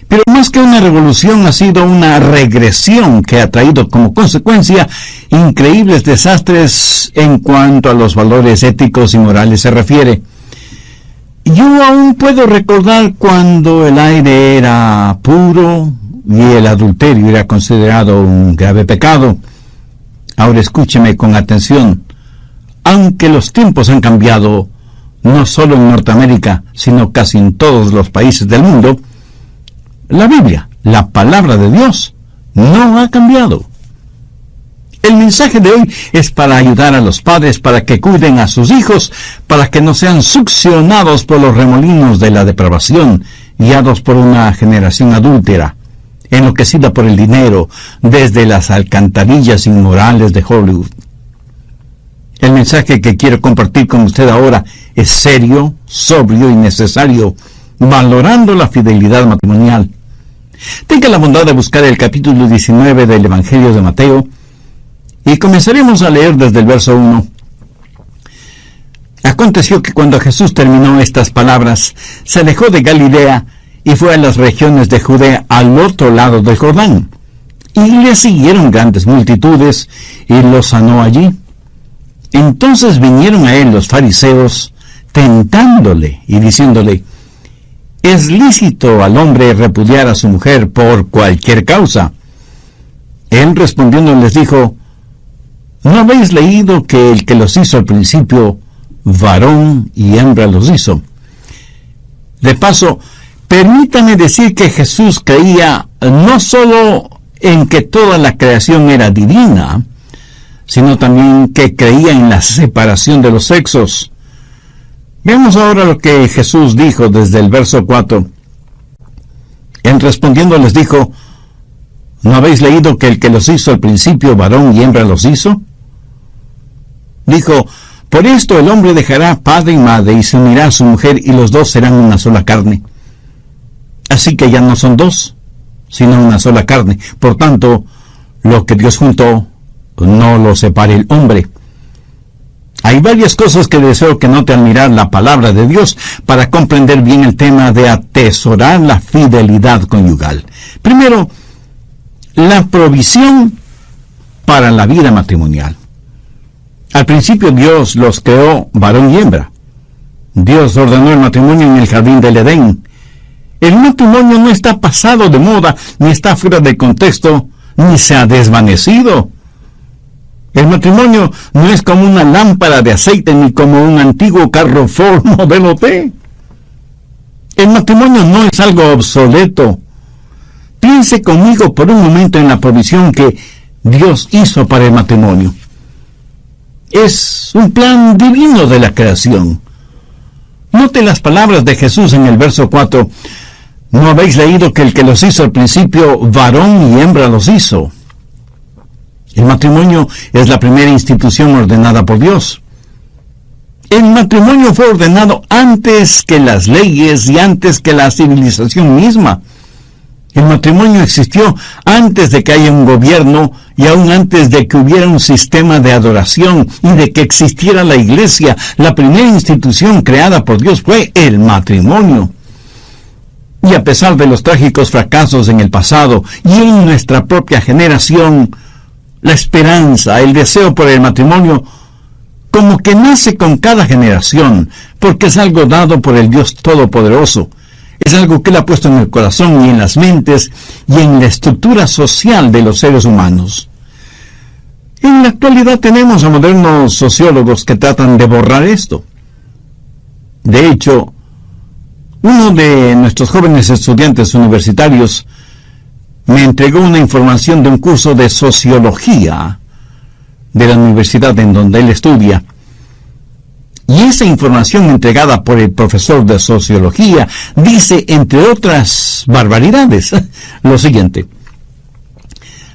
Pero más que una revolución, ha sido una regresión que ha traído como consecuencia increíbles desastres en cuanto a los valores éticos y morales se refiere. Yo aún puedo recordar cuando el aire era puro y el adulterio era considerado un grave pecado. Ahora escúcheme con atención. Aunque los tiempos han cambiado, no solo en Norteamérica, sino casi en todos los países del mundo, la Biblia, la palabra de Dios, no ha cambiado. El mensaje de hoy es para ayudar a los padres para que cuiden a sus hijos, para que no sean succionados por los remolinos de la depravación, guiados por una generación adúltera, enloquecida por el dinero, desde las alcantarillas inmorales de Hollywood. El mensaje que quiero compartir con usted ahora es serio, sobrio y necesario, valorando la fidelidad matrimonial. Tenga la bondad de buscar el capítulo 19 del Evangelio de Mateo y comenzaremos a leer desde el verso 1. Aconteció que cuando Jesús terminó estas palabras, se alejó de Galilea y fue a las regiones de Judea al otro lado del Jordán. Y le siguieron grandes multitudes y lo sanó allí. Entonces vinieron a él los fariseos, tentándole y diciéndole: ¿es lícito al hombre repudiar a su mujer por cualquier causa? Él respondiendo les dijo: ¿no habéis leído que el que los hizo al principio, varón y hembra los hizo? De paso, permítame decir que Jesús creía no solo en que toda la creación era divina, sino también que creía en la separación de los sexos. Veamos ahora lo que Jesús dijo desde el verso 4. Él respondiendo les dijo: ¿no habéis leído que el que los hizo al principio, varón y hembra los hizo? Dijo: por esto el hombre dejará padre y madre y se unirá a su mujer y los dos serán una sola carne. Así que ya no son dos, sino una sola carne. Por tanto, lo que Dios juntó, no lo separe el hombre. Hay varias cosas que deseo que note al mirar la palabra de Dios para comprender bien el tema de atesorar la fidelidad conyugal. Primero, la provisión para la vida matrimonial. Al principio Dios los creó varón y hembra. Dios ordenó el matrimonio en el jardín del Edén. El matrimonio no está pasado de moda, ni está fuera de contexto, ni se ha desvanecido. El matrimonio no es como una lámpara de aceite ni como un antiguo carro Ford modelo T. El matrimonio no es algo obsoleto. Piense conmigo por un momento en la provisión que Dios hizo para el matrimonio. Es un plan divino de la creación. Note las palabras de Jesús en el verso 4. ¿No habéis leído que el que los hizo al principio, varón y hembra los hizo? El matrimonio es la primera institución ordenada por Dios. El matrimonio fue ordenado antes que las leyes y antes que la civilización misma. El matrimonio existió antes de que haya un gobierno y aún antes de que hubiera un sistema de adoración y de que existiera la iglesia. La primera institución creada por Dios fue el matrimonio. Y a pesar de los trágicos fracasos en el pasado y en nuestra propia generación, la esperanza, el deseo por el matrimonio, como que nace con cada generación, porque es algo dado por el Dios Todopoderoso. Es algo que Él ha puesto en el corazón y en las mentes y en la estructura social de los seres humanos. En la actualidad tenemos a modernos sociólogos que tratan de borrar esto. De hecho, uno de nuestros jóvenes estudiantes universitarios me entregó una información de un curso de sociología de la universidad en donde él estudia. Y esa información entregada por el profesor de sociología dice, entre otras barbaridades, lo siguiente: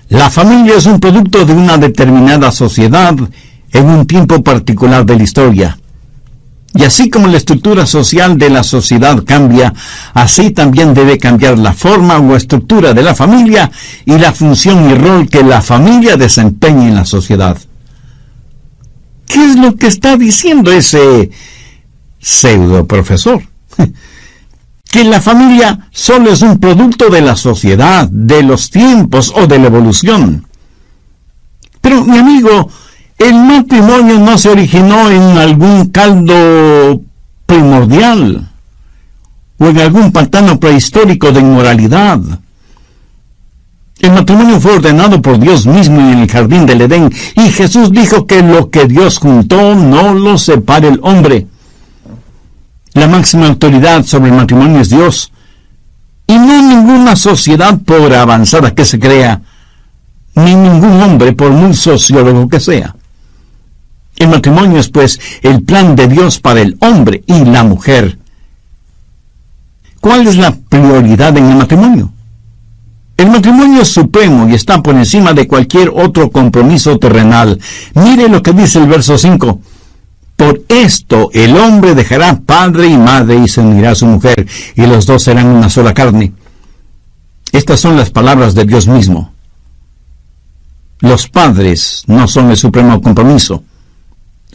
la familia es un producto de una determinada sociedad en un tiempo particular de la historia. Y así como la estructura social de la sociedad cambia, así también debe cambiar la forma o estructura de la familia y la función y rol que la familia desempeña en la sociedad. ¿Qué es lo que está diciendo ese pseudo profesor? que la familia solo es un producto de la sociedad, de los tiempos o de la evolución. Pero, mi amigo, el matrimonio no se originó en algún caldo primordial o en algún pantano prehistórico de inmoralidad. El matrimonio fue ordenado por Dios mismo en el jardín del Edén, y Jesús dijo que lo que Dios juntó no lo separe el hombre. La máxima autoridad sobre el matrimonio es Dios, y no ninguna sociedad, por avanzada que se crea, ni ningún hombre, por muy sociólogo que sea. El matrimonio es, pues, el plan de Dios para el hombre y la mujer. ¿Cuál es la prioridad en el matrimonio? El matrimonio es supremo y está por encima de cualquier otro compromiso terrenal. Mire lo que dice el verso 5. Por esto el hombre dejará padre y madre y se unirá a su mujer, y los dos serán una sola carne. Estas son las palabras de Dios mismo. Los padres no son el supremo compromiso.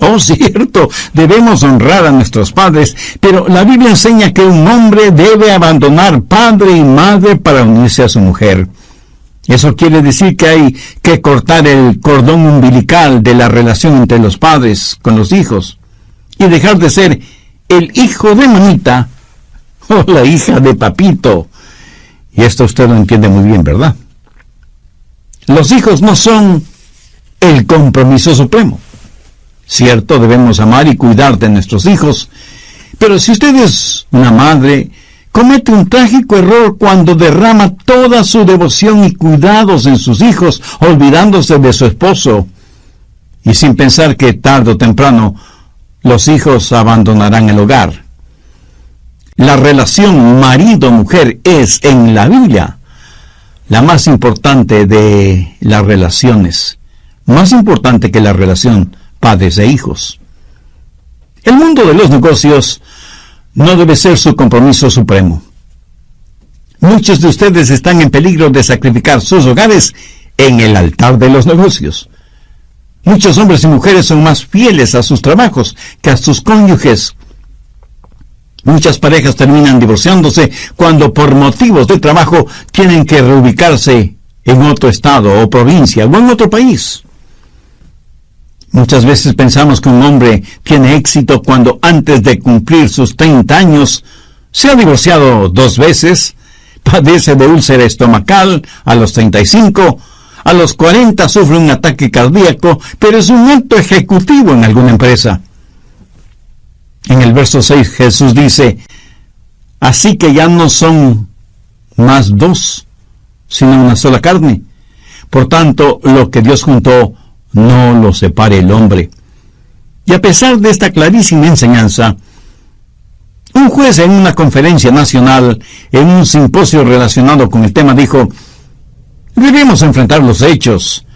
Oh, cierto, debemos honrar a nuestros padres, pero la Biblia enseña que un hombre debe abandonar padre y madre para unirse a su mujer. Eso quiere decir que hay que cortar el cordón umbilical de la relación entre los padres con los hijos y dejar de ser el hijo de mamita o la hija de papito. Y esto usted lo entiende muy bien, ¿verdad? Los hijos no son el compromiso supremo. Cierto, debemos amar y cuidar de nuestros hijos, pero si usted es una madre, comete un trágico error cuando derrama toda su devoción y cuidados en sus hijos, olvidándose de su esposo, y sin pensar que tarde o temprano los hijos abandonarán el hogar. La relación marido-mujer es, en la Biblia, la más importante de las relaciones, más importante que la relación padres e hijos. El mundo de los negocios no debe ser su compromiso supremo. Muchos de ustedes están en peligro de sacrificar sus hogares en el altar de los negocios. Muchos hombres y mujeres son más fieles a sus trabajos que a sus cónyuges. Muchas parejas terminan divorciándose cuando por motivos de trabajo tienen que reubicarse en otro estado o provincia o en otro país. Muchas veces pensamos que un hombre tiene éxito cuando antes de cumplir sus 30 años se ha divorciado 2 veces, padece de úlcera estomacal a los 35, a los 40 sufre un ataque cardíaco, pero es un alto ejecutivo en alguna empresa. En el verso 6 Jesús dice, así que ya no son más 2, sino una sola carne. Por tanto, lo que Dios juntó, no lo separe el hombre. Y a pesar de esta clarísima enseñanza, un juez en una conferencia nacional, en un simposio relacionado con el tema, dijo, debemos enfrentar los hechos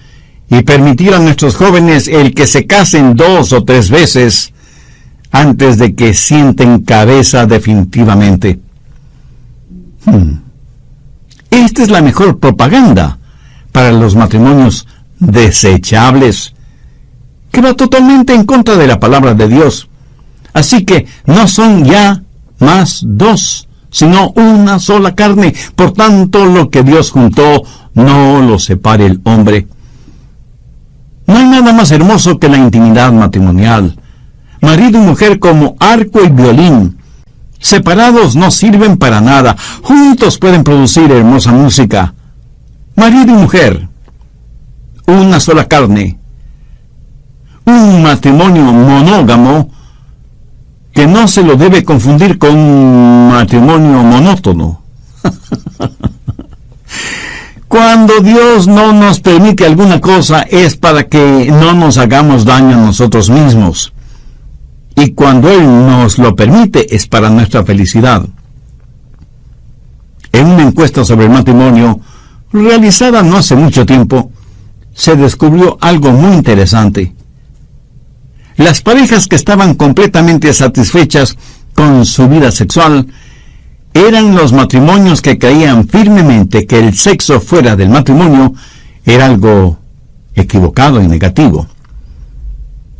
y permitir a nuestros jóvenes el que se casen 2 o 3 veces antes de que sienten cabeza definitivamente. Esta es la mejor propaganda para los matrimonios desechables, que va totalmente en contra de la palabra de Dios. Así que no son ya más 2, sino una sola carne. Por tanto, lo que Dios juntó, no lo separe el hombre. No hay nada más hermoso que la intimidad matrimonial. Marido y mujer como arco y violín. Separados no sirven para nada. Juntos pueden producir hermosa música. Marido y mujer, una sola carne. Un matrimonio monógamo que no se lo debe confundir con un matrimonio monótono. Cuando Dios no nos permite alguna cosa es para que no nos hagamos daño a nosotros mismos. Y cuando Él nos lo permite es para nuestra felicidad. En una encuesta sobre el matrimonio, realizada no hace mucho tiempo, se descubrió algo muy interesante. Las parejas que estaban completamente satisfechas con su vida sexual eran los matrimonios que creían firmemente que el sexo fuera del matrimonio era algo equivocado y negativo.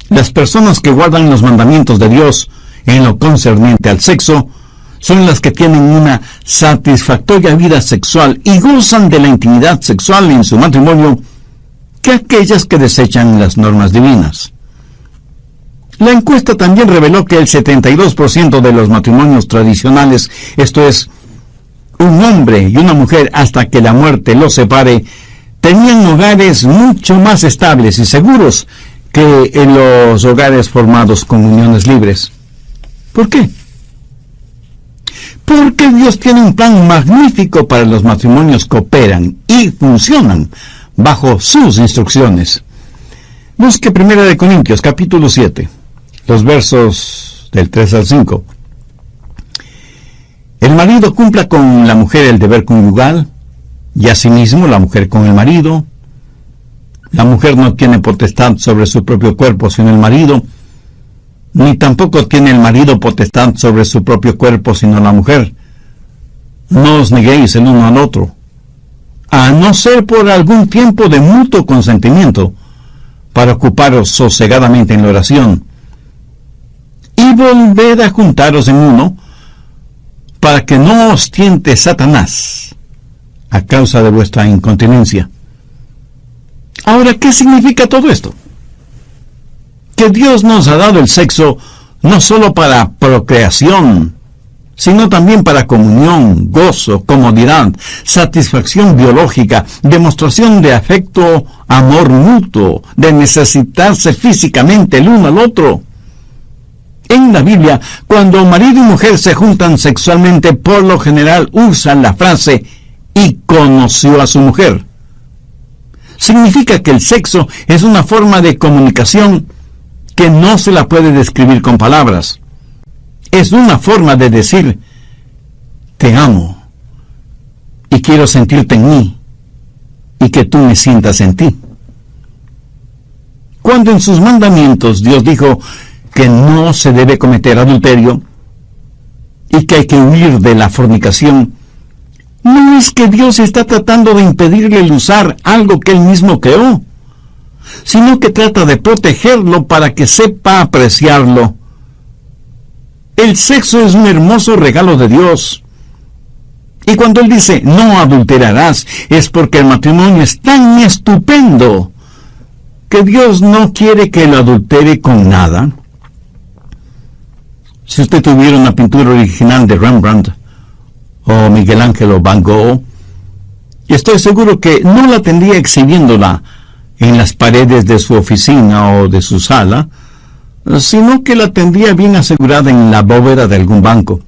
Las personas que guardan los mandamientos de Dios en lo concerniente al sexo son las que tienen una satisfactoria vida sexual y gozan de la intimidad sexual en su matrimonio que aquellas que desechan las normas divinas. La encuesta también reveló que el 72% de los matrimonios tradicionales, esto es, un hombre y una mujer hasta que la muerte los separe, tenían hogares mucho más estables y seguros que en los hogares formados con uniones libres. ¿Por qué? Porque Dios tiene un plan magnífico para los matrimonios que operan y funcionan bajo sus instrucciones. Busque 1 Corintios, capítulo 7, los versos del 3 al 5. El marido cumpla con la mujer el deber conyugal, y asimismo la mujer con el marido. La mujer no tiene potestad sobre su propio cuerpo sino el marido, ni tampoco tiene el marido potestad sobre su propio cuerpo sino la mujer. No os neguéis el uno al otro, a no ser por algún tiempo de mutuo consentimiento, para ocuparos sosegadamente en la oración, y volved a juntaros en uno, para que no os tiente Satanás a causa de vuestra incontinencia. Ahora, ¿qué significa todo esto? Que Dios nos ha dado el sexo no solo para procreación, sino también para comunión, gozo, comodidad, satisfacción biológica, demostración de afecto, amor mutuo, de necesitarse físicamente el uno al otro. En la Biblia, cuando marido y mujer se juntan sexualmente, por lo general usan la frase "y conoció a su mujer". Significa que el sexo es una forma de comunicación que no se la puede describir con palabras. Es una forma de decir: te amo y quiero sentirte en mí y que tú me sientas en ti. Cuando en sus mandamientos Dios dijo que no se debe cometer adulterio y que hay que huir de la fornicación, no es que Dios está tratando de impedirle el usar algo que Él mismo creó, sino que trata de protegerlo para que sepa apreciarlo. El sexo es un hermoso regalo de Dios. Y cuando Él dice "no adulterarás", es porque el matrimonio es tan estupendo que Dios no quiere que lo adultere con nada. Si usted tuviera una pintura original de Rembrandt o Miguel Ángel o Van Gogh, estoy seguro que no la tendría exhibiéndola en las paredes de su oficina o de su sala, sino que la tendría bien asegurada en la bóveda de algún banco.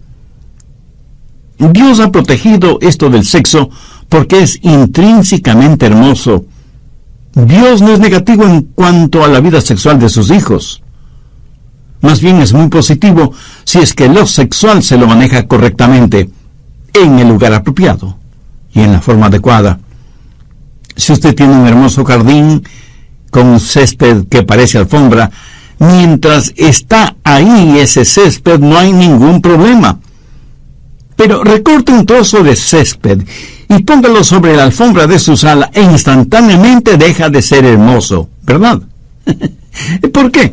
Dios ha protegido esto del sexo porque es intrínsecamente hermoso. Dios no es negativo en cuanto a la vida sexual de sus hijos. Más bien es muy positivo si es que lo sexual se lo maneja correctamente, en el lugar apropiado y en la forma adecuada. Si usted tiene un hermoso jardín con un césped que parece alfombra, mientras está ahí ese césped no hay ningún problema. Pero recorte un trozo de césped y póngalo sobre la alfombra de su sala e instantáneamente deja de ser hermoso, ¿verdad? ¿Por qué?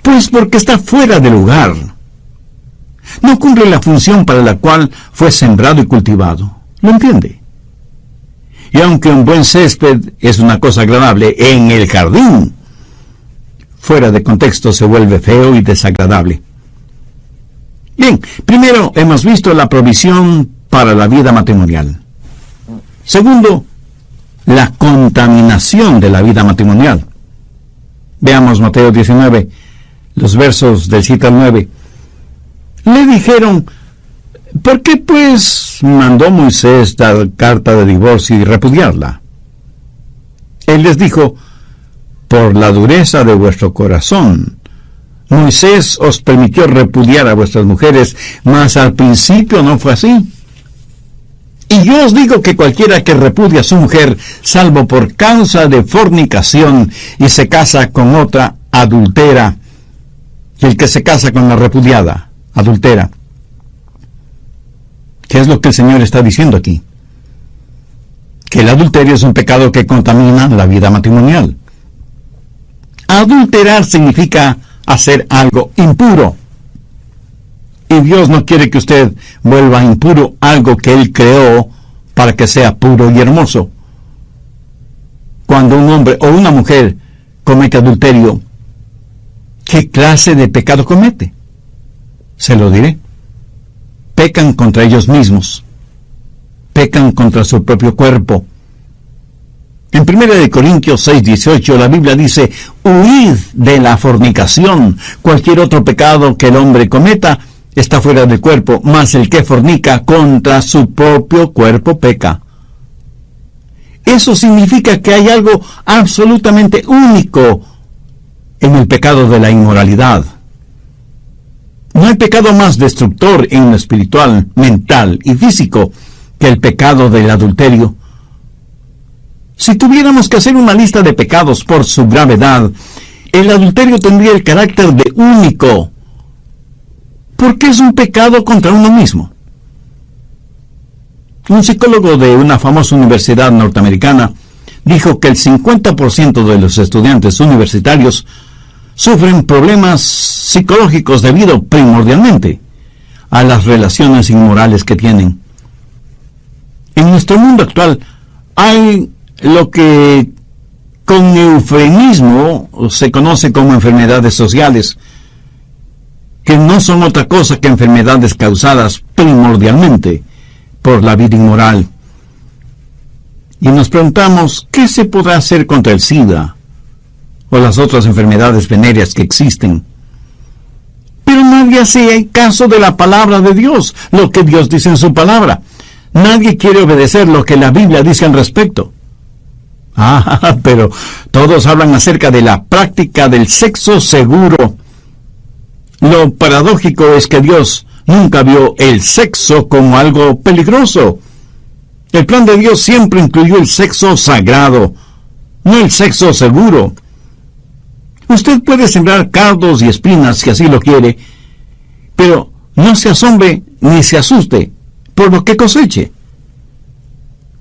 Pues porque está fuera de lugar. No cumple la función para la cual fue sembrado y cultivado. ¿Lo entiende? Y aunque un buen césped es una cosa agradable en el jardín, fuera de contexto se vuelve feo y desagradable. Bien, primero hemos visto la provisión para la vida matrimonial. Segundo, la contaminación de la vida matrimonial. Veamos Mateo 19, los versos del 7 al 9. Le dijeron: ¿por qué pues mandó Moisés dar carta de divorcio y repudiarla? Él les dijo: por la dureza de vuestro corazón. Moisés os permitió repudiar a vuestras mujeres, mas al principio no fue así. Y yo os digo que cualquiera que repudia a su mujer, salvo por causa de fornicación, y se casa con otra, adultera. Y el que se casa con la repudiada, adultera. ¿Qué es lo que el Señor está diciendo aquí? Que el adulterio es un pecado que contamina la vida matrimonial. Adulterar significa hacer algo impuro. Y Dios no quiere que usted vuelva impuro algo que Él creó para que sea puro y hermoso. Cuando un hombre o una mujer comete adulterio, ¿qué clase de pecado comete? Se lo diré. Pecan contra ellos mismos. Pecan contra su propio cuerpo. En 1 Corintios 6:18 la Biblia dice: huid de la fornicación. Cualquier otro pecado que el hombre cometa está fuera del cuerpo, mas el que fornica contra su propio cuerpo peca. Eso significa que hay algo absolutamente único en el pecado de la inmoralidad. No hay pecado más destructor en lo espiritual, mental y físico que el pecado del adulterio. Si tuviéramos que hacer una lista de pecados por su gravedad, el adulterio tendría el carácter de único, porque es un pecado contra uno mismo. Un psicólogo de una famosa universidad norteamericana dijo que el 50% de los estudiantes universitarios sufren problemas psicológicos debido primordialmente a las relaciones inmorales que tienen. En nuestro mundo actual hay lo que con eufemismo se conoce como enfermedades sociales, que no son otra cosa que enfermedades causadas primordialmente por la vida inmoral. Y nos preguntamos, ¿qué se podrá hacer contra el SIDA o las otras enfermedades venéreas que existen? Pero nadie hace caso de la palabra de Dios, lo que Dios dice en su palabra. Nadie quiere obedecer lo que la Biblia dice al respecto. Pero todos hablan acerca de la práctica del sexo seguro. Lo paradójico es que Dios nunca vio el sexo como algo peligroso. El plan de Dios siempre incluyó el sexo sagrado, no el sexo seguro. Usted puede sembrar cardos y espinas si así lo quiere, pero no se asombre ni se asuste por lo que coseche.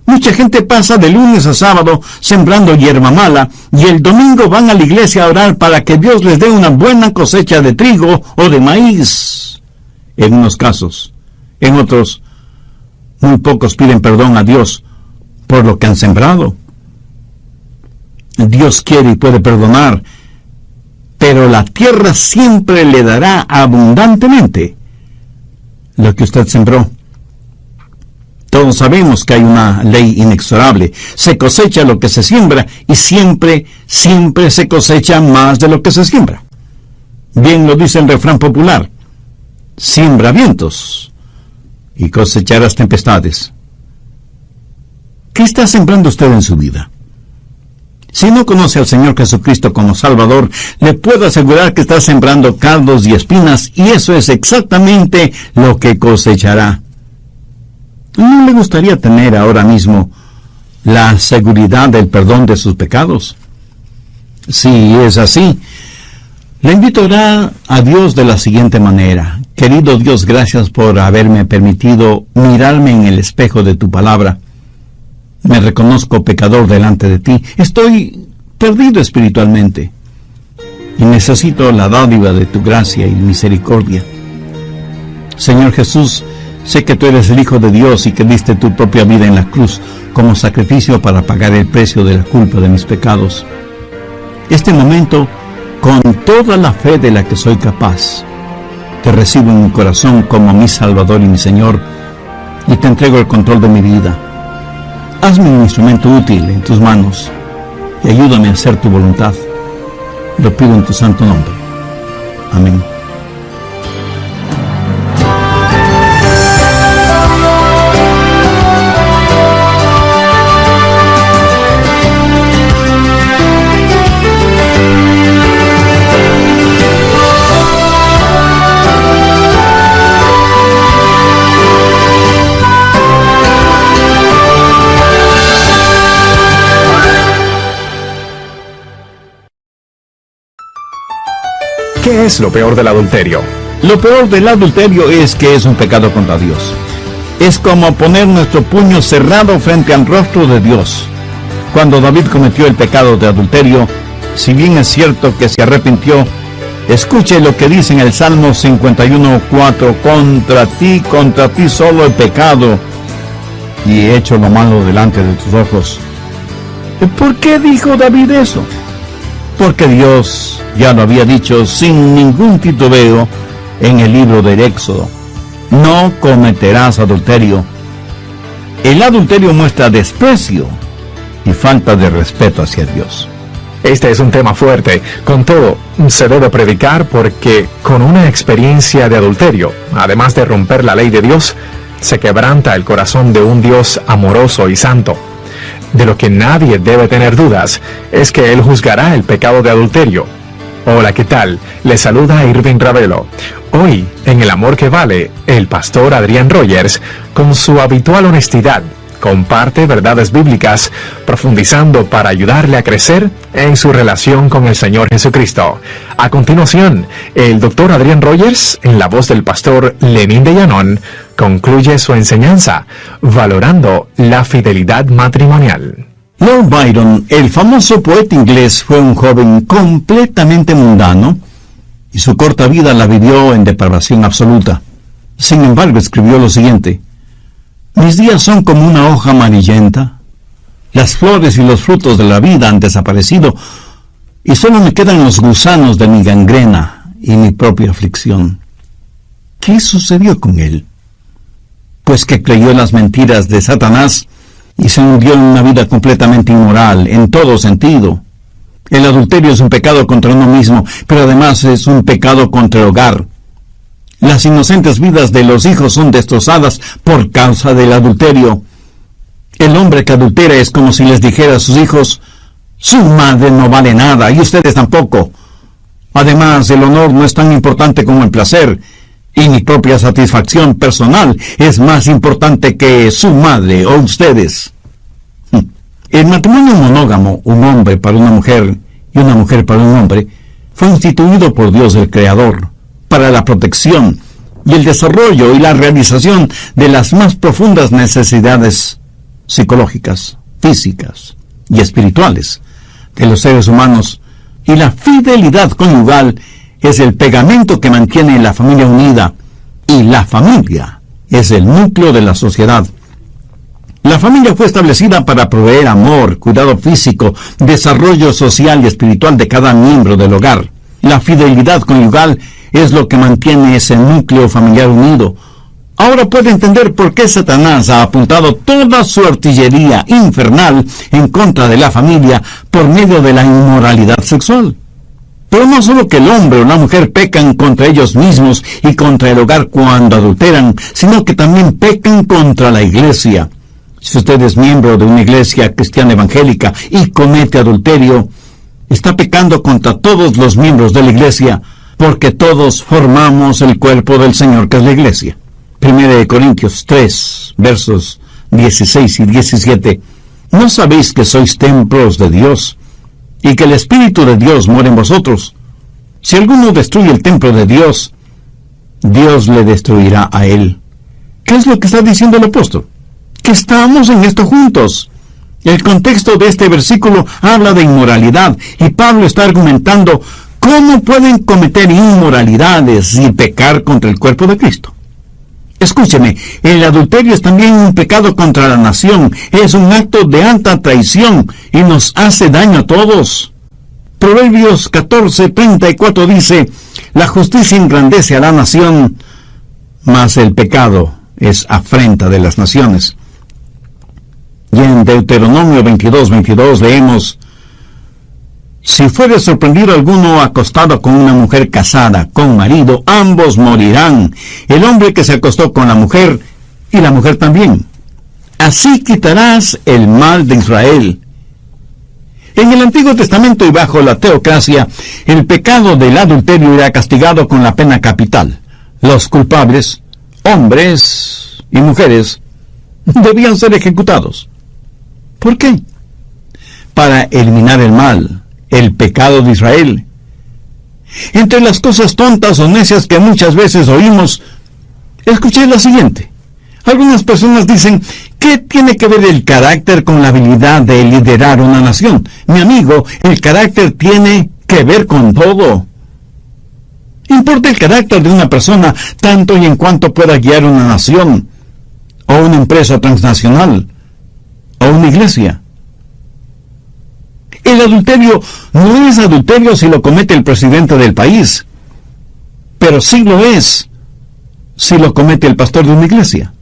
Mucha gente pasa de lunes a sábado sembrando hierba mala y el domingo van a la iglesia a orar para que Dios les dé una buena cosecha de trigo o de maíz. En unos casos, en otros, muy pocos piden perdón a Dios por lo que han sembrado. Dios quiere y puede perdonar, pero la tierra siempre le dará abundantemente lo que usted sembró. Todos sabemos que hay una ley inexorable. Se cosecha lo que se siembra y siempre se cosecha más de lo que se siembra. Bien lo dice el refrán popular: siembra vientos y cosecharás tempestades. ¿Qué está sembrando usted en su vida? Si no conoce al Señor Jesucristo como Salvador, le puedo asegurar que está sembrando cardos y espinas, y eso es exactamente lo que cosechará. ¿No le gustaría tener ahora mismo la seguridad del perdón de sus pecados? Si es así, le invito a orar a Dios de la siguiente manera: querido Dios, gracias por haberme permitido mirarme en el espejo de tu palabra. Me reconozco pecador delante de ti. Estoy perdido espiritualmente y necesito la dádiva de tu gracia y misericordia. Señor Jesús, sé que tú eres el Hijo de Dios y que diste tu propia vida en la cruz como sacrificio para pagar el precio de la culpa de mis pecados. Este momento, con toda la fe de la que soy capaz, te recibo en mi corazón como mi Salvador y mi Señor, y te entrego el control de mi vida. Hazme un instrumento útil en tus manos y ayúdame a hacer tu voluntad. Lo pido en tu santo nombre. Amén. ¿Qué es lo peor del adulterio? Lo peor del adulterio es que es un pecado contra Dios. Es como poner nuestro puño cerrado frente al rostro de Dios. Cuando David cometió el pecado de adulterio, si bien es cierto que se arrepintió, Escuche lo que dice en el Salmo 51:4: contra ti solo he pecado y he hecho lo malo delante de tus ojos. ¿Por qué dijo David eso? Porque Dios ya lo había dicho sin ningún titubeo en el libro del Éxodo: no cometerás adulterio. El adulterio muestra desprecio y falta de respeto hacia Dios. Este es un tema fuerte. Con todo, se debe predicar porque con una experiencia de adulterio, además de romper la ley de Dios, se quebranta el corazón de un Dios amoroso y santo. De lo que nadie debe tener dudas es que Él juzgará el pecado de adulterio. Hola, ¿qué tal? Les saluda Irving Ravelo. Hoy, en El Amor que Vale, el pastor Adrián Rogers, con su habitual honestidad, comparte verdades bíblicas, profundizando para ayudarle a crecer en su relación con el Señor Jesucristo. A continuación, el doctor Adrián Rogers, en la voz del pastor Lenín de Llanón, concluye su enseñanza, valorando la fidelidad matrimonial. Lord Byron, el famoso poeta inglés, fue un joven completamente mundano y su corta vida la vivió en depravación absoluta. Sin embargo, escribió lo siguiente: mis días son como una hoja amarillenta. Las flores y los frutos de la vida han desaparecido y solo me quedan los gusanos de mi gangrena y mi propia aflicción. ¿Qué sucedió con él? Pues que creyó en las mentiras de Satanás y se hundió en una vida completamente inmoral, en todo sentido. El adulterio es un pecado contra uno mismo, pero además es un pecado contra el hogar. Las inocentes vidas de los hijos son destrozadas por causa del adulterio. El hombre que adultera es como si les dijera a sus hijos: su madre no vale nada y ustedes tampoco. Además, el honor no es tan importante como el placer, y mi propia satisfacción personal es más importante que su madre o ustedes. El matrimonio monógamo, un hombre para una mujer y una mujer para un hombre, fue instituido por Dios el Creador para la protección y el desarrollo y la realización de las más profundas necesidades psicológicas, físicas y espirituales de los seres humanos, y la fidelidad conyugal es el pegamento que mantiene la familia unida, y la familia es el núcleo de la sociedad. La familia fue establecida para proveer amor, cuidado físico, desarrollo social y espiritual de cada miembro del hogar. La fidelidad conyugal es lo que mantiene ese núcleo familiar unido. Ahora puede entender por qué Satanás ha apuntado toda su artillería infernal en contra de la familia por medio de la inmoralidad sexual. Pero no solo que el hombre o la mujer pecan contra ellos mismos y contra el hogar cuando adulteran, sino que también pecan contra la iglesia. Si usted es miembro de una iglesia cristiana evangélica y comete adulterio, está pecando contra todos los miembros de la iglesia, porque todos formamos el cuerpo del Señor, que es la iglesia. 1 Corintios 3, versos 16 y 17. ¿No sabéis que sois templos de Dios, y que el Espíritu de Dios mora en vosotros? Si alguno destruye el templo de Dios, Dios le destruirá a él. ¿Qué es lo que está diciendo el apóstol? Que estamos en esto juntos. El contexto de este versículo habla de inmoralidad, y Pablo está argumentando cómo pueden cometer inmoralidades y pecar contra el cuerpo de Cristo. Escúcheme, el adulterio es también un pecado contra la nación, es un acto de alta traición y nos hace daño a todos. Proverbios 14:34 dice: la justicia engrandece a la nación, mas el pecado es afrenta de las naciones. Y en Deuteronomio 22:22 leemos: si fuere sorprendido alguno acostado con una mujer casada con marido, ambos morirán, el hombre que se acostó con la mujer y la mujer también. Así quitarás el mal de Israel. En el Antiguo Testamento y bajo la teocracia, el pecado del adulterio era castigado con la pena capital. Los culpables, hombres y mujeres, debían ser ejecutados. ¿Por qué? Para eliminar el mal, el pecado de Israel. Entre las cosas tontas o necias que muchas veces oímos, escuché la siguiente. Algunas personas dicen: ¿qué tiene que ver el carácter con la habilidad de liderar una nación? Mi amigo, el carácter tiene que ver con todo. Importa el carácter de una persona tanto y en cuanto pueda guiar una nación, o una empresa transnacional, o una iglesia. El adulterio no es adulterio si lo comete el presidente del país, pero sí lo es si lo comete el pastor de una iglesia.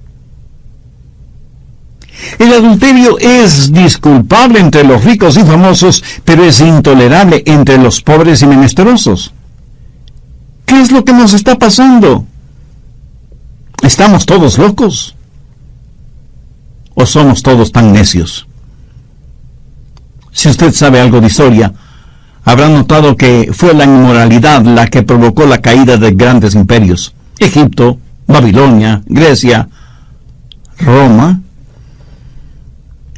El adulterio es disculpable entre los ricos y famosos, pero es intolerable entre los pobres y menesterosos. ¿Qué es lo que nos está pasando? ¿Estamos todos locos? ¿O somos todos tan necios? Si usted sabe algo de historia, habrá notado que fue la inmoralidad la que provocó la caída de grandes imperios. Egipto, Babilonia, Grecia, Roma.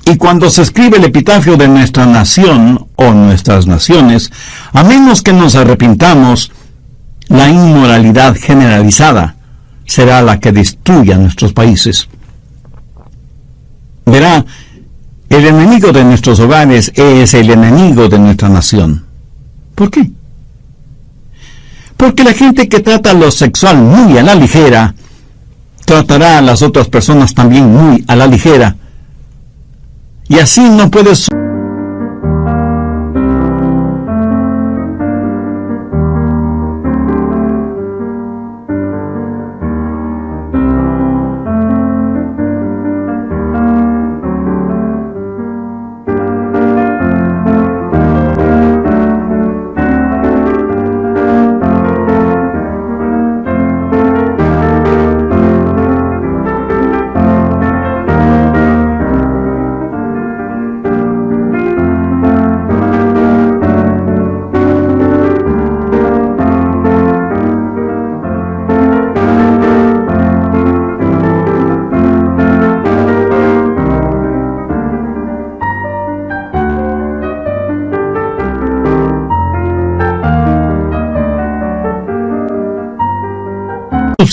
Y cuando se escribe el epitafio de nuestra nación o nuestras naciones, a menos que nos arrepintamos, la inmoralidad generalizada será la que destruya nuestros países. Verá, el enemigo de nuestros hogares es el enemigo de nuestra nación. ¿Por qué? Porque la gente que trata lo sexual muy a la ligera, tratará a las otras personas también muy a la ligera. Y así no puedes...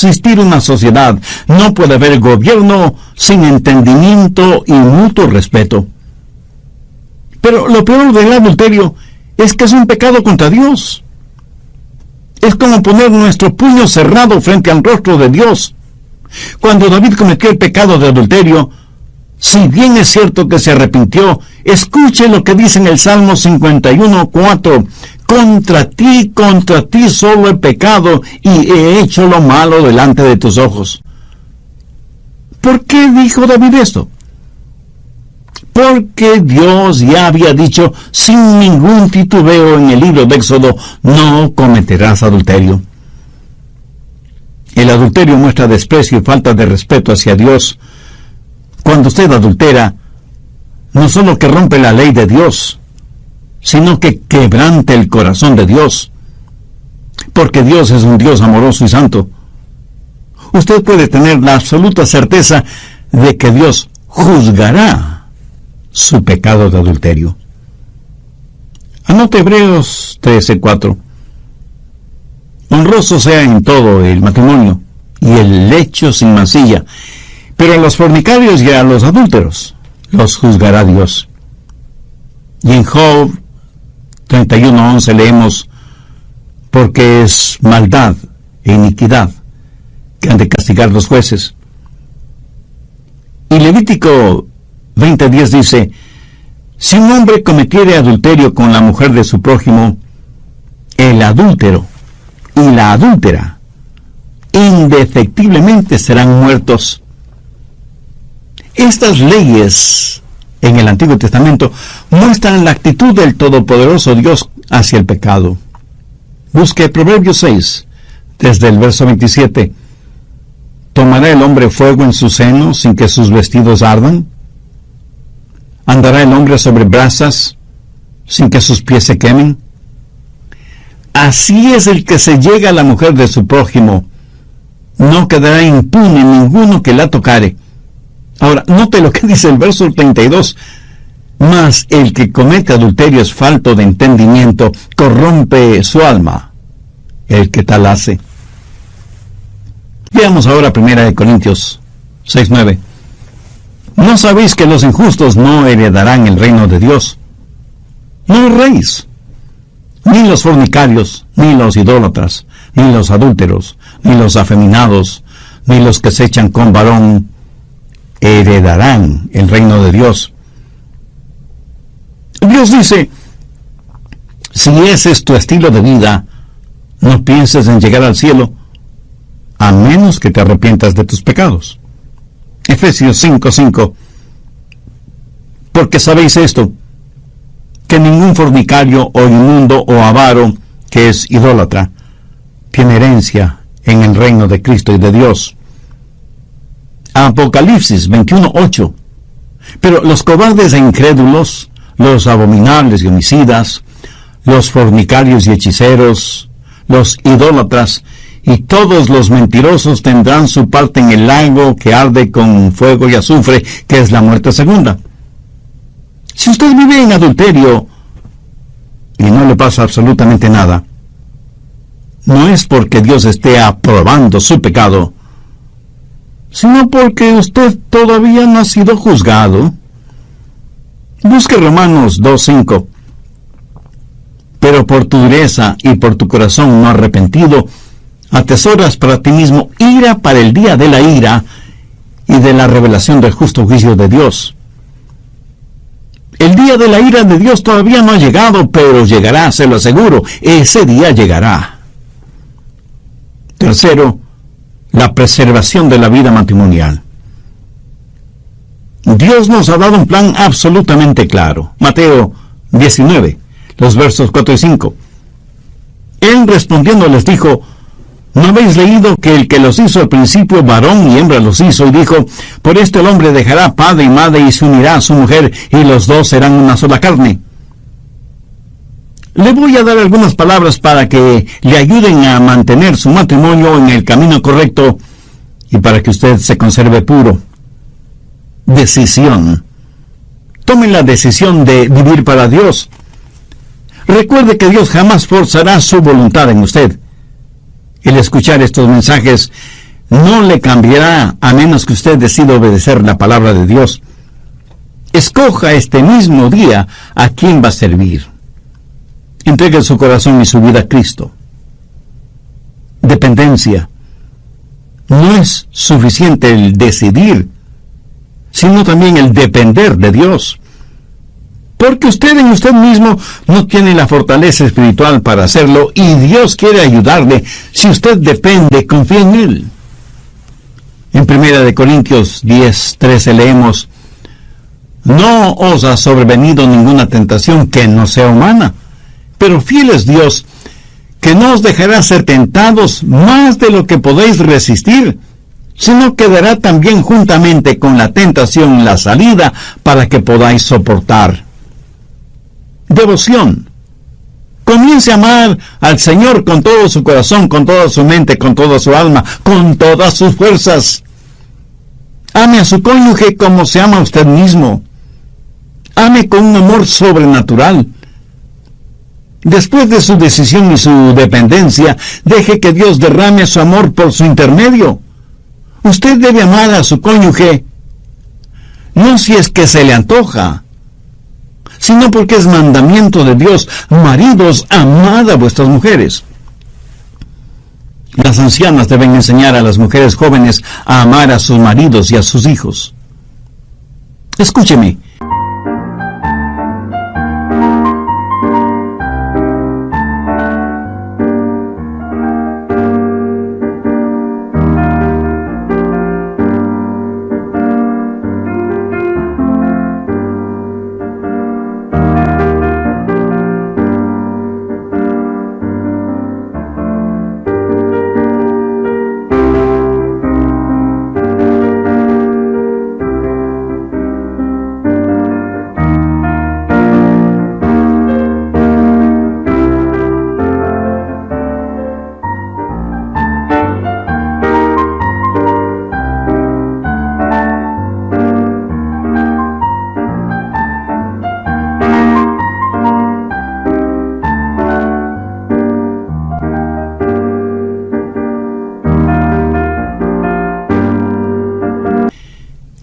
subsistir una sociedad. No puede haber gobierno sin entendimiento y mutuo respeto. Pero lo peor del adulterio es que es un pecado contra Dios. Es como poner nuestro puño cerrado frente al rostro de Dios. Cuando David cometió el pecado de adulterio, si bien es cierto que se arrepintió, escuche lo que dice en el Salmo 51:4. Contra ti solo he pecado y he hecho lo malo delante de tus ojos. ¿Por qué dijo David esto? Porque Dios ya había dicho sin ningún titubeo en el libro de Éxodo, no cometerás adulterio. El adulterio muestra desprecio y falta de respeto hacia Dios. Cuando usted adultera, no solo que rompe la ley de Dios, sino que quebrante el corazón de Dios, porque Dios es un Dios amoroso y santo. Usted puede tener la absoluta certeza de que Dios juzgará su pecado de adulterio. Anote Hebreos 13:4. Honroso sea en todo el matrimonio y el lecho sin mancilla, pero a los fornicarios y a los adúlteros los juzgará Dios. Y en Job 31:11 leemos, porque es maldad e iniquidad que han de castigar los jueces. Y Levítico 20:10 dice, si un hombre cometiere adulterio con la mujer de su prójimo, el adúltero y la adúltera indefectiblemente serán muertos. Estas leyes en el Antiguo Testamento muestran la actitud del todopoderoso Dios hacia el pecado. Busque Proverbios 6, desde el verso 27. ¿Tomará el hombre fuego en su seno sin que sus vestidos ardan? ¿Andará el hombre sobre brasas sin que sus pies se quemen? Así es el que se llega a la mujer de su prójimo. No quedará impune ninguno que la tocare. Ahora, note lo que dice el verso 32. Mas el que comete adulterio es falto de entendimiento, corrompe su alma el que tal hace. Veamos ahora 1 Corintios 6:9. ¿No sabéis que los injustos no heredarán el reino de Dios? No erréis, ni los fornicarios, ni los idólatras, ni los adúlteros, ni los afeminados, ni los que se echan con varón, heredarán el reino de Dios. Dios dice, si ese es tu estilo de vida, no pienses en llegar al cielo, a menos que te arrepientas de tus pecados. Efesios 5:5. Porque sabéis esto, que ningún fornicario o inmundo o avaro, que es idólatra, tiene herencia en el reino de Cristo y de Dios. Apocalipsis 21:8. Pero los cobardes e incrédulos, los abominables y homicidas, los fornicarios y hechiceros, los idólatras y todos los mentirosos tendrán su parte en el lago que arde con fuego y azufre, que es la muerte segunda. Si usted vive en adulterio y no le pasa absolutamente nada, no es porque Dios esté aprobando su pecado, sino porque usted todavía no ha sido juzgado. Busque Romanos 2:5. Pero por tu dureza y por tu corazón no arrepentido, atesoras para ti mismo ira para el día de la ira y de la revelación del justo juicio de Dios. El día de la ira de Dios todavía no ha llegado, pero llegará, se lo aseguro. Ese día llegará. Tercero, la preservación de la vida matrimonial. Dios nos ha dado un plan absolutamente claro. Mateo 19, los versos 4 y 5. Él respondiendo les dijo, ¿no habéis leído que el que los hizo al principio, varón y hembra los hizo? Y dijo, por esto el hombre dejará padre y madre y se unirá a su mujer, y los dos serán una sola carne. Le voy a dar algunas palabras para que le ayuden a mantener su matrimonio en el camino correcto y para que usted se conserve puro. Decisión. Tome la decisión de vivir para Dios. Recuerde que Dios jamás forzará su voluntad en usted. El escuchar estos mensajes no le cambiará a menos que usted decida obedecer la palabra de Dios. Escoja este mismo día a quién va a servir. Entregue su corazón y su vida a Cristo. Dependencia. No es suficiente el decidir, sino también el depender de Dios. Porque usted en usted mismo no tiene la fortaleza espiritual para hacerlo, y Dios quiere ayudarle si usted depende, confía en Él. En 1 Corintios 10:13 leemos, no os ha sobrevenido ninguna tentación que no sea humana, pero fiel es Dios, que no os dejará ser tentados más de lo que podéis resistir, sino que dará también juntamente con la tentación la salida para que podáis soportar. Devoción. Comience a amar al Señor con todo su corazón, con toda su mente, con toda su alma, con todas sus fuerzas. Ame a su cónyuge como se ama a usted mismo. Ame con un amor sobrenatural. Después de su decisión y su dependencia, deje que Dios derrame su amor por su intermedio. Usted debe amar a su cónyuge, no si es que se le antoja, sino porque es mandamiento de Dios. Maridos, amad a vuestras mujeres. Las ancianas deben enseñar a las mujeres jóvenes a amar a sus maridos y a sus hijos. Escúcheme.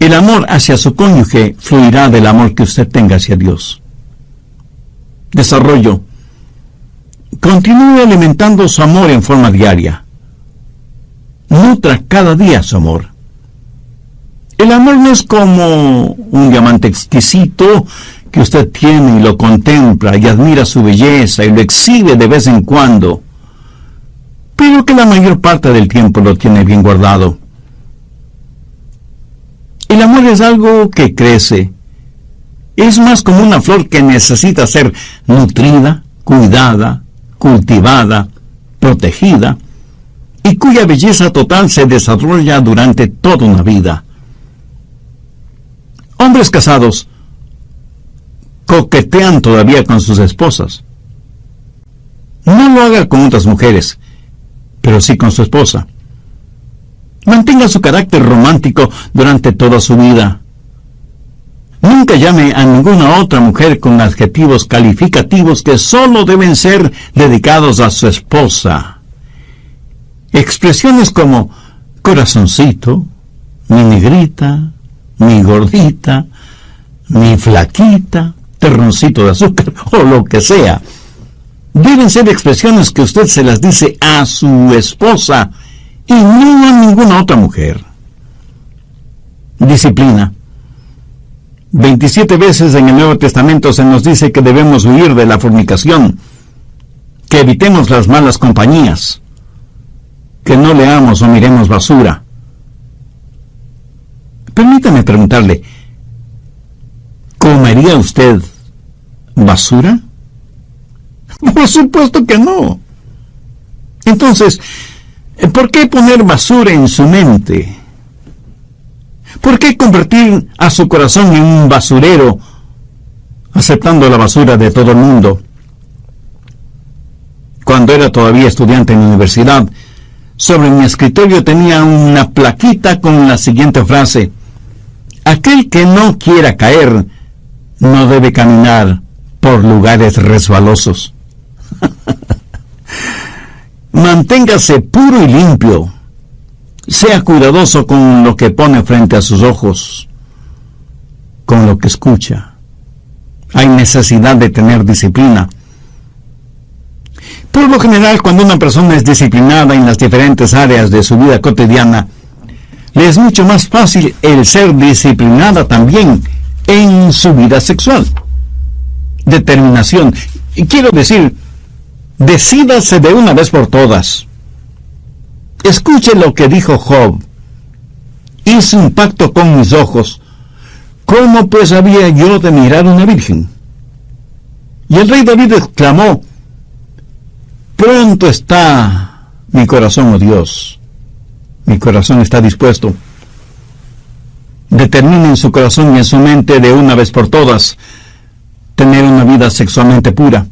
El amor hacia su cónyuge fluirá del amor que usted tenga hacia Dios. Desarrollo. Continúe alimentando su amor en forma diaria. Nutra cada día su amor. El amor no es como un diamante exquisito que usted tiene y lo contempla y admira su belleza y lo exhibe de vez en cuando, pero que la mayor parte del tiempo lo tiene bien guardado. El amor es algo que crece. Es más como una flor que necesita ser nutrida, cuidada, cultivada, protegida, y cuya belleza total se desarrolla durante toda una vida. Hombres casados coquetean todavía con sus esposas. No lo haga con otras mujeres, pero sí con su esposa. Mantenga su carácter romántico durante toda su vida. Nunca llame a ninguna otra mujer con adjetivos calificativos que solo deben ser dedicados a su esposa. Expresiones como corazoncito, mi negrita, mi gordita, mi flaquita, terroncito de azúcar o lo que sea, deben ser expresiones que usted se las dice a su esposa y no a ninguna otra mujer. Disciplina. 27 veces en el Nuevo Testamento se nos dice que debemos huir de la fornicación, que evitemos las malas compañías, que no leamos o miremos basura. Permítame preguntarle, ¿comería usted basura? Por supuesto que no. Entonces, ¿por qué poner basura en su mente? ¿Por qué convertir a su corazón en un basurero, aceptando la basura de todo el mundo? Cuando era todavía estudiante en la universidad, sobre mi escritorio tenía una plaquita con la siguiente frase: aquel que no quiera caer, no debe caminar por lugares resbalosos. Manténgase puro y limpio. Sea cuidadoso con lo que pone frente a sus ojos, con lo que escucha. Hay necesidad de tener disciplina. Por lo general, cuando una persona es disciplinada en las diferentes áreas de su vida cotidiana, le es mucho más fácil el ser disciplinada también en su vida sexual. Determinación. Quiero decir, decídase de una vez por todas. Escuche lo que dijo Job. Hice un pacto con mis ojos. ¿Cómo pues había yo de mirar a una virgen? Y el rey David exclamó: pronto está mi corazón, oh Dios. Mi corazón está dispuesto. Determine en su corazón y en su mente de una vez por todas tener una vida sexualmente pura.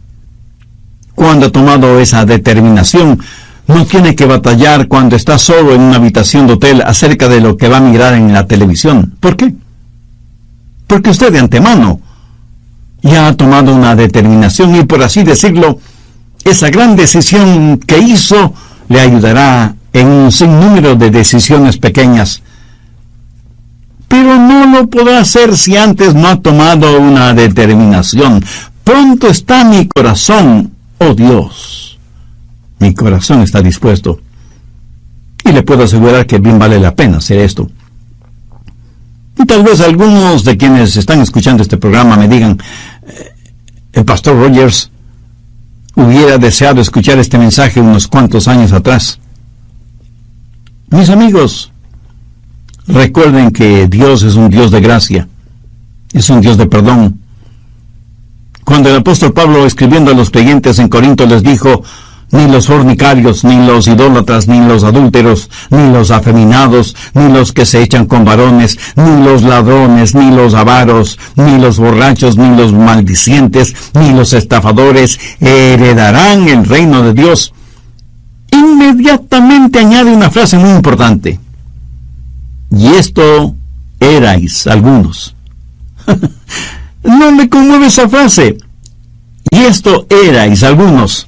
Cuando ha tomado esa determinación, no tiene que batallar cuando está solo en una habitación de hotel acerca de lo que va a mirar en la televisión. ¿Por qué? Porque usted de antemano ya ha tomado una determinación y, por así decirlo, esa gran decisión que hizo le ayudará en un sinnúmero de decisiones pequeñas. Pero no lo podrá hacer si antes no ha tomado una determinación. Pronto está mi corazón, oh Dios. Mi corazón está dispuesto. Y le puedo asegurar que bien vale la pena hacer esto. Y tal vez algunos de quienes están escuchando este programa me digan: el pastor Rogers hubiera deseado escuchar este mensaje unos cuantos años atrás. Mis amigos, recuerden que Dios es un Dios de gracia, es un Dios de perdón. Cuando el apóstol Pablo, escribiendo a los creyentes en Corinto, les dijo: ni los fornicarios, ni los idólatras, ni los adúlteros, ni los afeminados, ni los que se echan con varones, ni los ladrones, ni los avaros, ni los borrachos, ni los maldicientes, ni los estafadores heredarán el reino de Dios. Inmediatamente añade una frase muy importante: y esto erais algunos. ¿No le conmueve esa frase? Y esto erais algunos.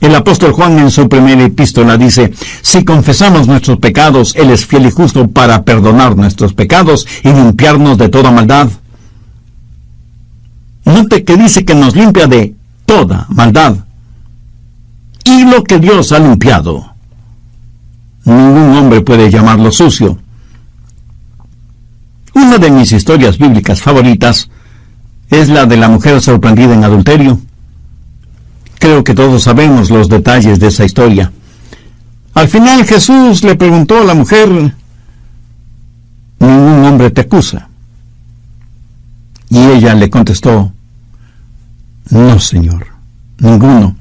El apóstol Juan en su primera epístola dice: si confesamos nuestros pecados, Él es fiel y justo para perdonar nuestros pecados y limpiarnos de toda maldad. Note que dice que nos limpia de toda maldad. Y lo que Dios ha limpiado, ningún hombre puede llamarlo sucio. Una de mis historias bíblicas favoritas es la de la mujer sorprendida en adulterio. Creo que todos sabemos los detalles de esa historia. Al final Jesús le preguntó a la mujer: ¿ningún hombre te acusa? Y ella le contestó: no, Señor, ninguno.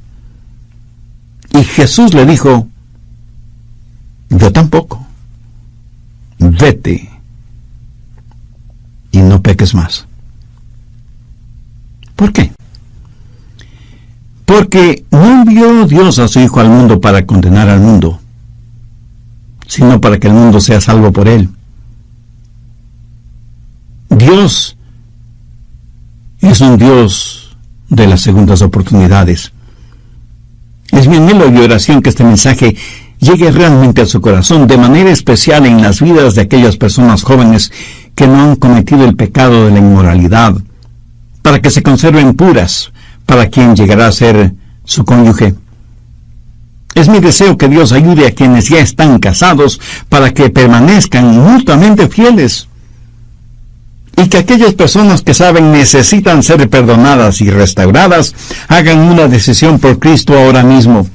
Y Jesús le dijo: yo tampoco. Vete y no peques más. ¿Por qué? Porque no envió Dios a su Hijo al mundo para condenar al mundo, sino para que el mundo sea salvo por él. Dios es un Dios de las segundas oportunidades. Es mi anhelo y oración que este mensaje llegue realmente a su corazón, de manera especial en las vidas de aquellas personas jóvenes que no han cometido el pecado de la inmoralidad, para que se conserven puras para quien llegará a ser su cónyuge. Es mi deseo que Dios ayude a quienes ya están casados para que permanezcan mutuamente fieles, y que aquellas personas que saben necesitan ser perdonadas y restauradas hagan una decisión por Cristo ahora mismo.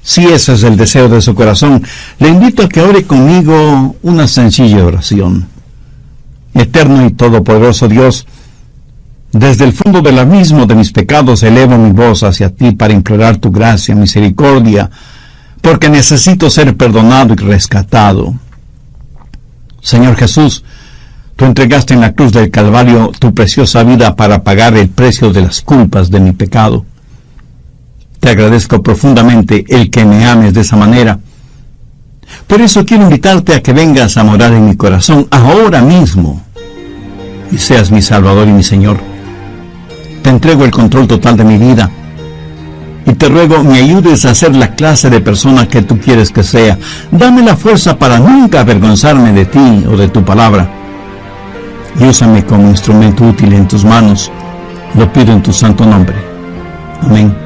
Si ese es el deseo de su corazón, le invito a que ore conmigo una sencilla oración. Eterno y todopoderoso Dios, desde el fondo del abismo de mis pecados elevo mi voz hacia ti para implorar tu gracia, misericordia, porque necesito ser perdonado y rescatado. Señor Jesús, tú entregaste en la cruz del Calvario tu preciosa vida para pagar el precio de las culpas de mi pecado. Te agradezco profundamente el que me ames de esa manera. Por eso quiero invitarte a que vengas a morar en mi corazón ahora mismo y seas mi Salvador y mi Señor. Te entrego el control total de mi vida y te ruego me ayudes a ser la clase de persona que tú quieres que sea. Dame la fuerza para nunca avergonzarme de ti o de tu palabra. Y úsame como instrumento útil en tus manos. Lo pido en tu santo nombre. Amén.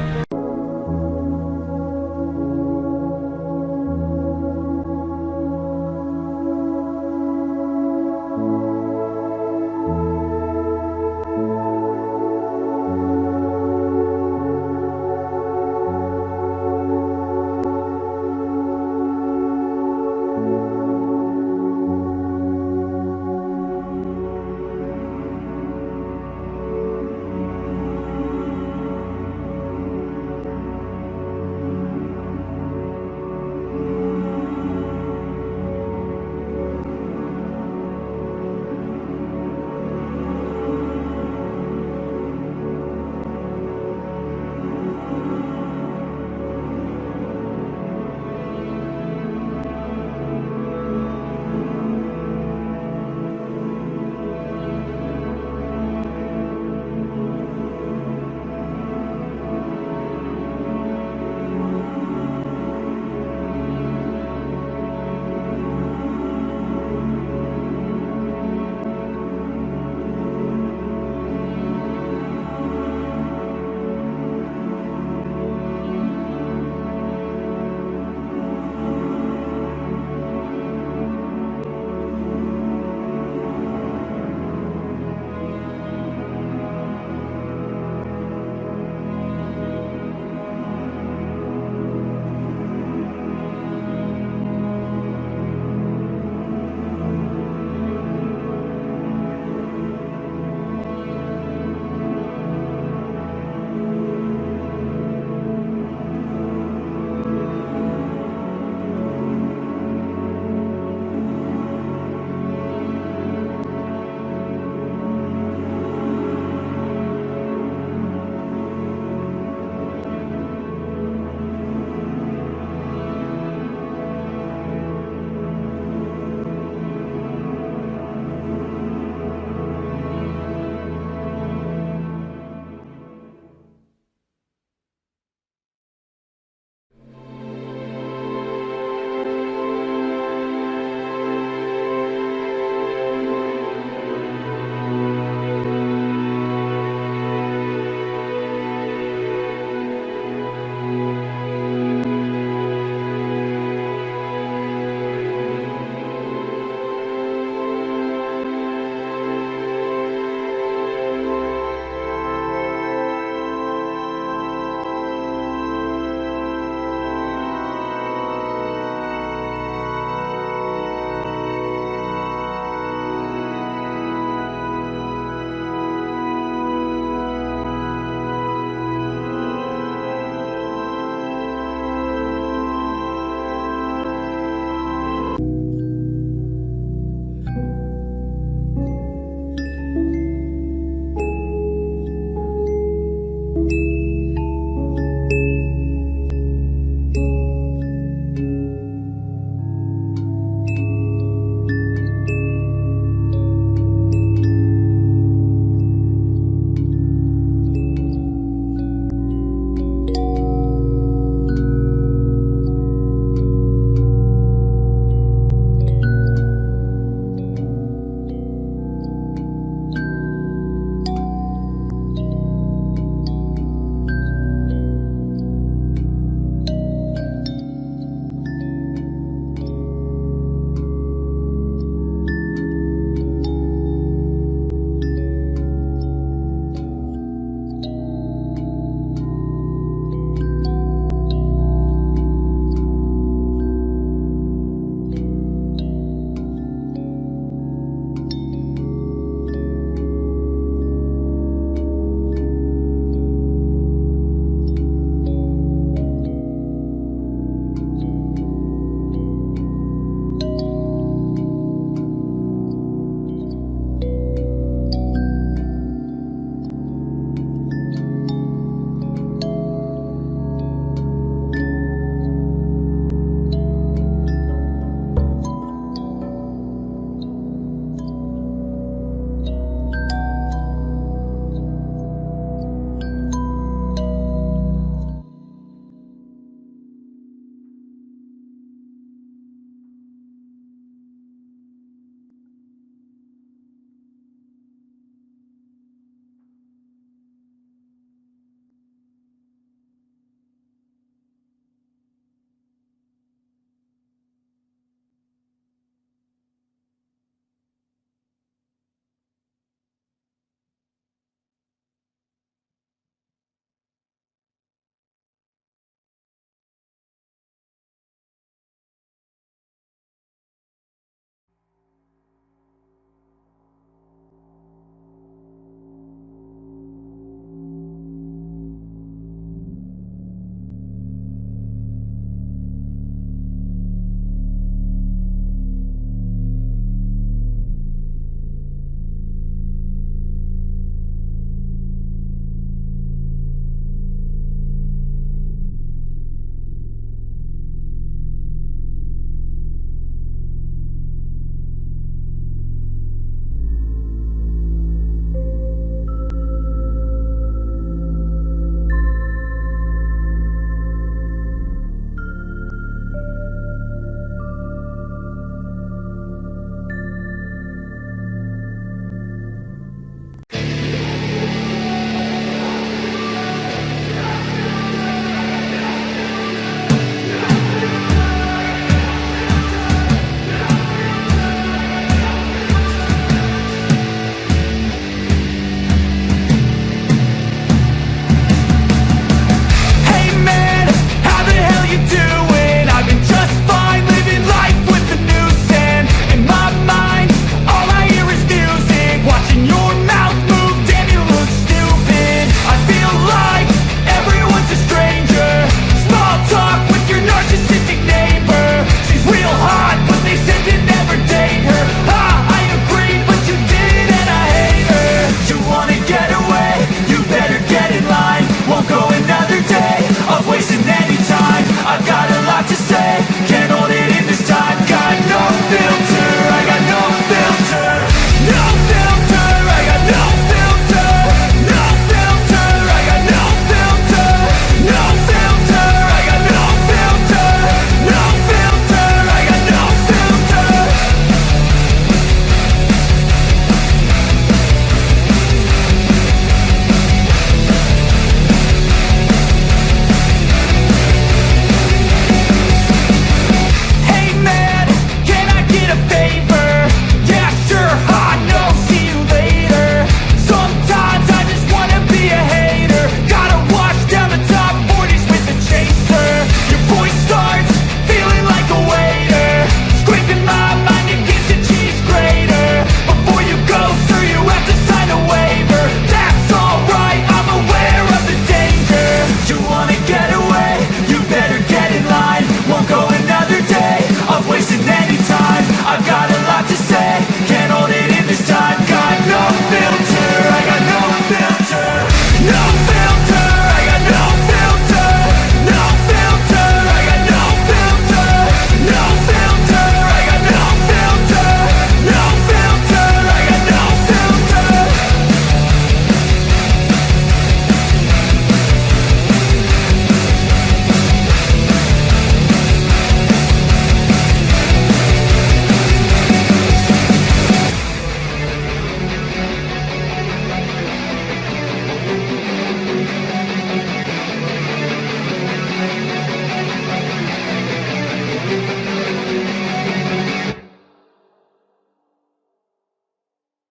do